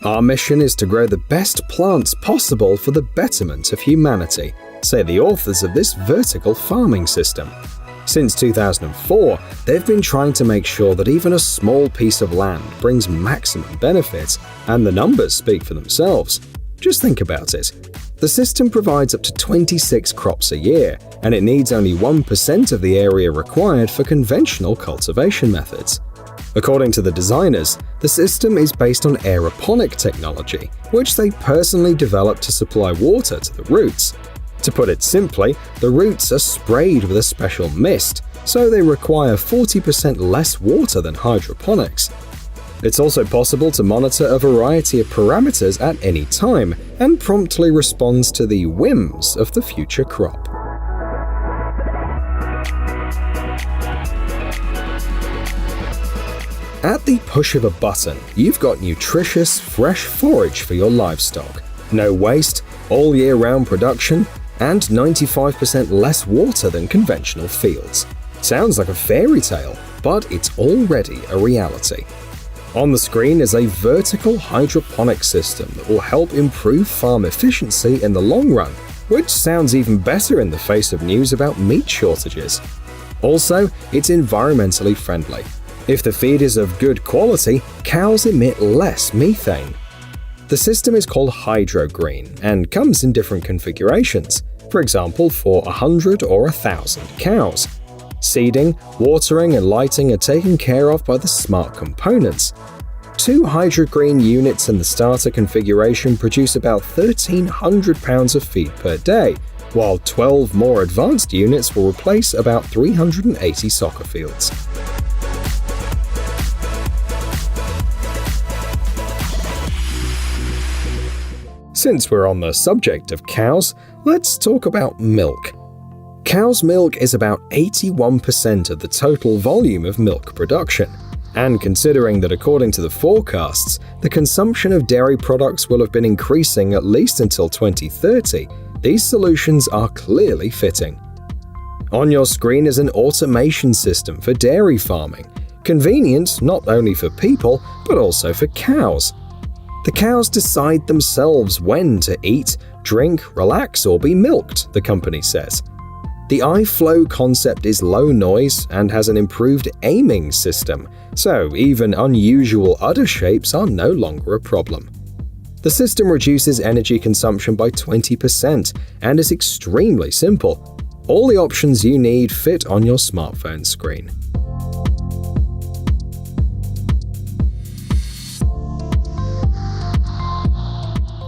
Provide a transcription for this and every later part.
Our mission is to grow the best plants possible for the betterment of humanity, say the authors of this vertical farming system. Since 2004, they've been trying to make sure that even a small piece of land brings maximum benefit, and the numbers speak for themselves. Just think about it. The system provides up to 26 crops a year, and it needs only 1% of the area required for conventional cultivation methods. According to the designers, the system is based on aeroponic technology, which they personally developed to supply water to the roots. To put it simply, the roots are sprayed with a special mist, so they require 40% less water than hydroponics. It's also possible to monitor a variety of parameters at any time and promptly responds to the whims of the future crop. At the push of a button, you've got nutritious, fresh forage for your livestock. No waste, all year-round production, and 95% less water than conventional fields. Sounds like a fairy tale, but it's already a reality. On the screen is a vertical hydroponic system that will help improve farm efficiency in the long run, which sounds even better in the face of news about meat shortages. Also, it's environmentally friendly. If the feed is of good quality, cows emit less methane. The system is called HydroGreen and comes in different configurations, for example for 100 or 1,000 cows. Seeding, watering and lighting are taken care of by the smart components. 2 HydroGreen units in the starter configuration produce about 1,300 pounds of feed per day, while 12 more advanced units will replace about 380 soccer fields. Since we're on the subject of cows, let's talk about milk. Cow's milk is about 81% of the total volume of milk production. And considering that according to the forecasts, the consumption of dairy products will have been increasing at least until 2030, these solutions are clearly fitting. On your screen is an automation system for dairy farming, convenient not only for people, but also for cows. The cows decide themselves when to eat, drink, relax, or be milked, the company says. The iFlow concept is low noise and has an improved aiming system, so even unusual udder shapes are no longer a problem. The system reduces energy consumption by 20% and is extremely simple. All the options you need fit on your smartphone screen.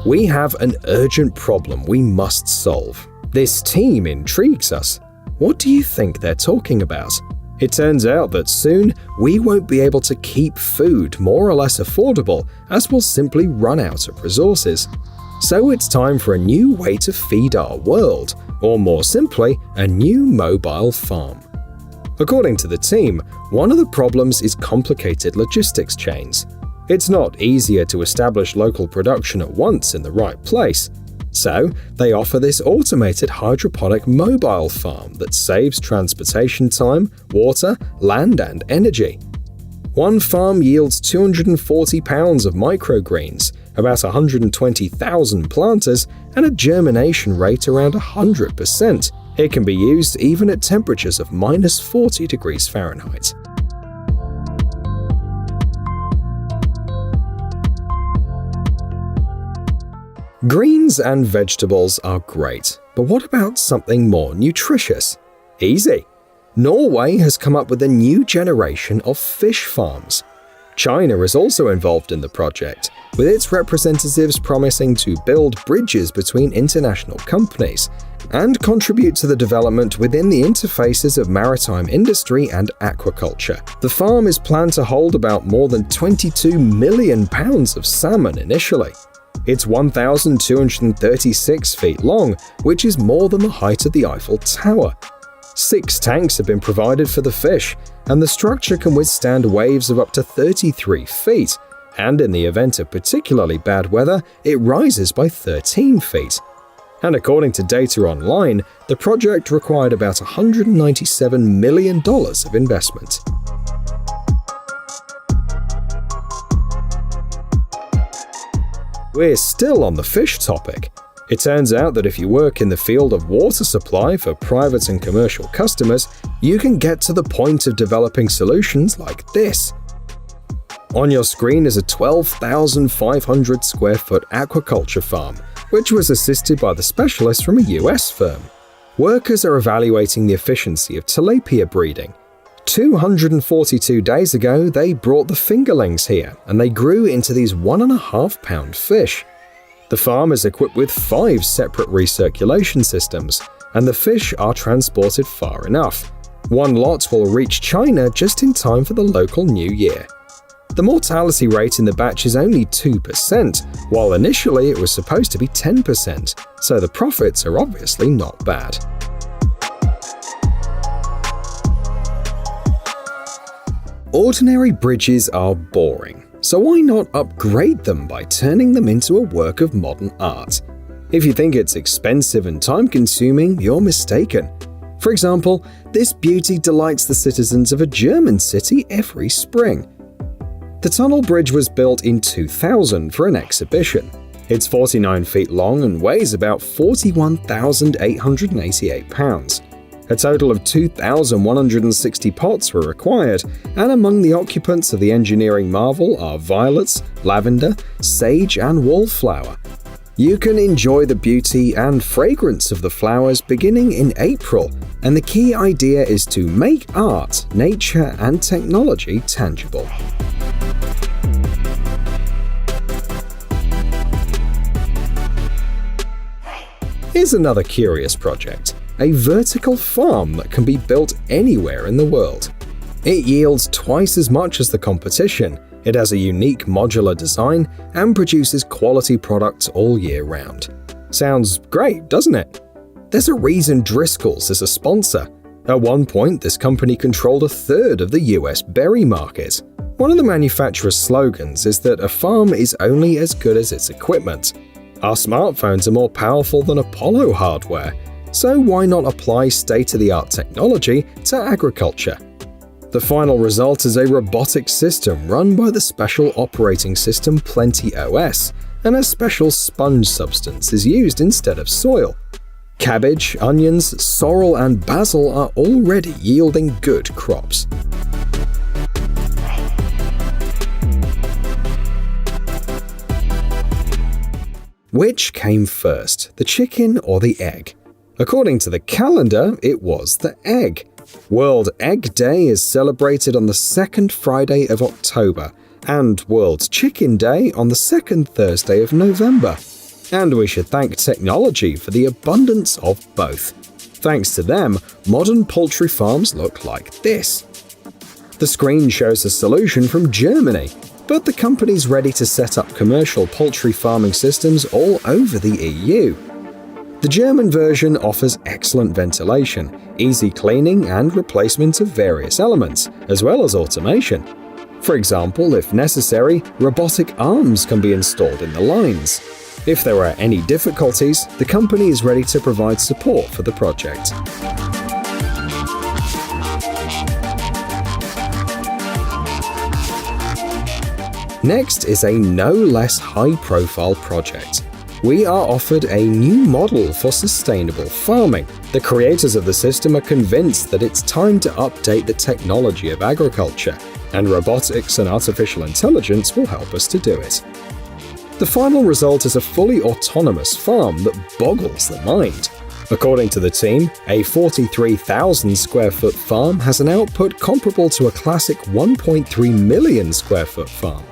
We have an urgent problem we must solve. This team intrigues us. What do you think they're talking about? It turns out that soon we won't be able to keep food more or less affordable as we'll simply run out of resources. So it's time for a new way to feed our world, or more simply, a new mobile farm. According to the team, one of the problems is complicated logistics chains. It's not easier to establish local production at once in the right place. So, they offer this automated hydroponic mobile farm that saves transportation time, water, land, and energy. One farm yields 240 pounds of microgreens, about 120,000 planters, and a germination rate around 100%. It can be used even at temperatures of minus 40 degrees Fahrenheit. Greens and vegetables are great, but what about something more nutritious? Easy! Norway has come up with a new generation of fish farms. China is also involved in the project, with its representatives promising to build bridges between international companies and contribute to the development within the interfaces of maritime industry and aquaculture. The farm is planned to hold about more than 22 million pounds of salmon initially. It's 1,236 feet long, which is more than the height of the Eiffel Tower. 6 tanks have been provided for the fish, and the structure can withstand waves of up to 33 feet, and in the event of particularly bad weather, it rises by 13 feet. And according to data online, the project required about $197 million of investment. We're still on the fish topic. It turns out that if you work in the field of water supply for private and commercial customers, you can get to the point of developing solutions like this. On your screen is a 12,500 square foot aquaculture farm, which was assisted by the specialists from a US firm. Workers are evaluating the efficiency of tilapia breeding. 242 days ago, they brought the fingerlings here, and they grew into these 1.5-pound fish. The farm is equipped with 5 separate recirculation systems, and the fish are transported far enough. One lot will reach China just in time for the local New Year. The mortality rate in the batch is only 2%, while initially it was supposed to be 10%, so the profits are obviously not bad. Ordinary bridges are boring, so why not upgrade them by turning them into a work of modern art? If you think it's expensive and time-consuming, you're mistaken. For example, this beauty delights the citizens of a German city every spring. The tunnel bridge was built in 2000 for an exhibition. It's 49 feet long and weighs about 41,888 pounds. A total of 2,160 pots were required, and among the occupants of the engineering marvel are violets, lavender, sage, and wallflower. You can enjoy the beauty and fragrance of the flowers beginning in April, and the key idea is to make art, nature, and technology tangible. Here's another curious project. A vertical farm that can be built anywhere in the world. It yields twice as much as the competition, it has a unique modular design, and produces quality products all year round. Sounds great, doesn't it? There's a reason Driscoll's is a sponsor. At one point, this company controlled 1/3 of the US berry market. One of the manufacturer's slogans is that a farm is only as good as its equipment. Our smartphones are more powerful than Apollo hardware, so why not apply state-of-the-art technology to agriculture? The final result is a robotic system run by the special operating system Plenty OS, and a special sponge substance is used instead of soil. Cabbage, onions, sorrel, and basil are already yielding good crops. Which came first, the chicken or the egg? According to the calendar, it was the egg. World Egg Day is celebrated on the second Friday of October, and World Chicken Day on the second Thursday of November. And we should thank technology for the abundance of both. Thanks to them, modern poultry farms look like this. The screen shows a solution from Germany, but the company's ready to set up commercial poultry farming systems all over the EU. The German version offers excellent ventilation, easy cleaning, and replacement of various elements, as well as automation. For example, if necessary, robotic arms can be installed in the lines. If there are any difficulties, the company is ready to provide support for the project. Next is a no less high-profile project. We are offered a new model for sustainable farming. The creators of the system are convinced that it's time to update the technology of agriculture, and robotics and artificial intelligence will help us to do it. The final result is a fully autonomous farm that boggles the mind. According to the team, a 43,000 square foot farm has an output comparable to a classic 1.3 million square foot farm.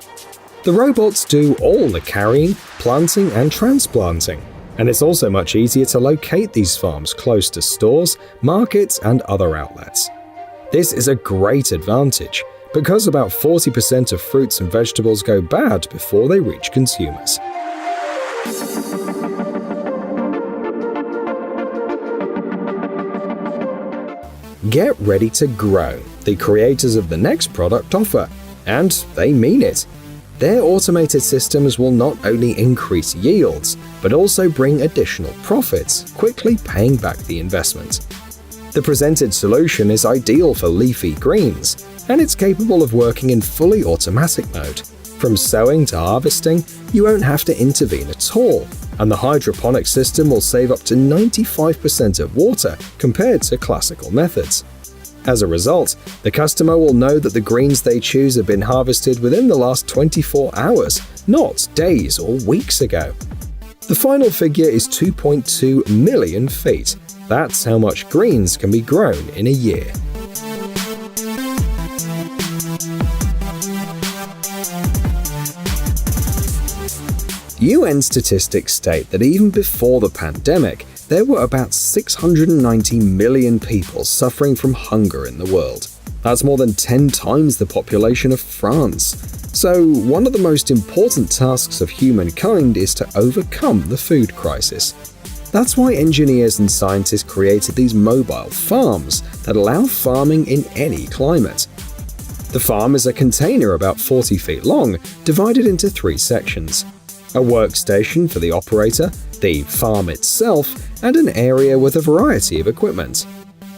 The robots do all the carrying, planting, and transplanting, and it's also much easier to locate these farms close to stores, markets, and other outlets. This is a great advantage, because about 40% of fruits and vegetables go bad before they reach consumers. Get ready to grow, the creators of the next product offer, and they mean it. Their automated systems will not only increase yields, but also bring additional profits, quickly paying back the investment. The presented solution is ideal for leafy greens, and it's capable of working in fully automatic mode. From sowing to harvesting, you won't have to intervene at all, and the hydroponic system will save up to 95% of water compared to classical methods. As a result, the customer will know that the greens they choose have been harvested within the last 24 hours, not days or weeks ago. The final figure is 2.2 million feet. That's how much greens can be grown in a year. UN statistics state that even before the pandemic, there were about 690 million people suffering from hunger in the world. That's more than 10 times the population of France. So, one of the most important tasks of humankind is to overcome the food crisis. That's why engineers and scientists created these mobile farms that allow farming in any climate. The farm is a container about 40 feet long, divided into 3 sections: a workstation for the operator, the farm itself, and an area with a variety of equipment.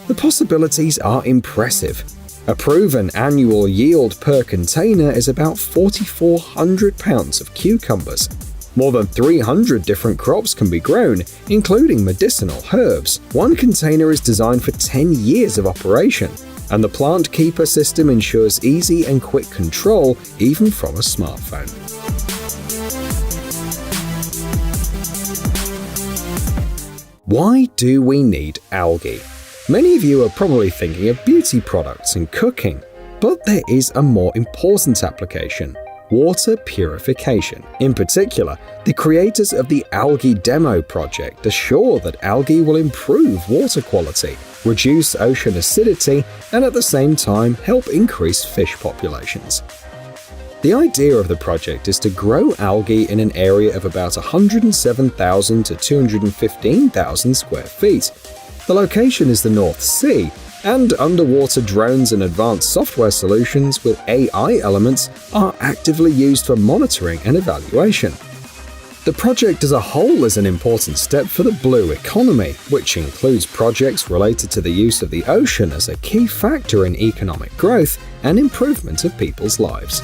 The possibilities are impressive. A proven annual yield per container is about 4,400 pounds of cucumbers. More than 300 different crops can be grown, including medicinal herbs. One container is designed for 10 years of operation, and the Plant Keeper system ensures easy and quick control even from a smartphone. Why do we need algae? Many of you are probably thinking of beauty products and cooking, but there is a more important application: water purification. In particular, the creators of the Algae Demo project assure that algae will improve water quality, reduce ocean acidity, and at the same time help increase fish populations. The idea of the project is to grow algae in an area of about 107,000 to 215,000 square feet. The location is the North Sea, and underwater drones and advanced software solutions with AI elements are actively used for monitoring and evaluation. The project as a whole is an important step for the blue economy, which includes projects related to the use of the ocean as a key factor in economic growth and improvement of people's lives.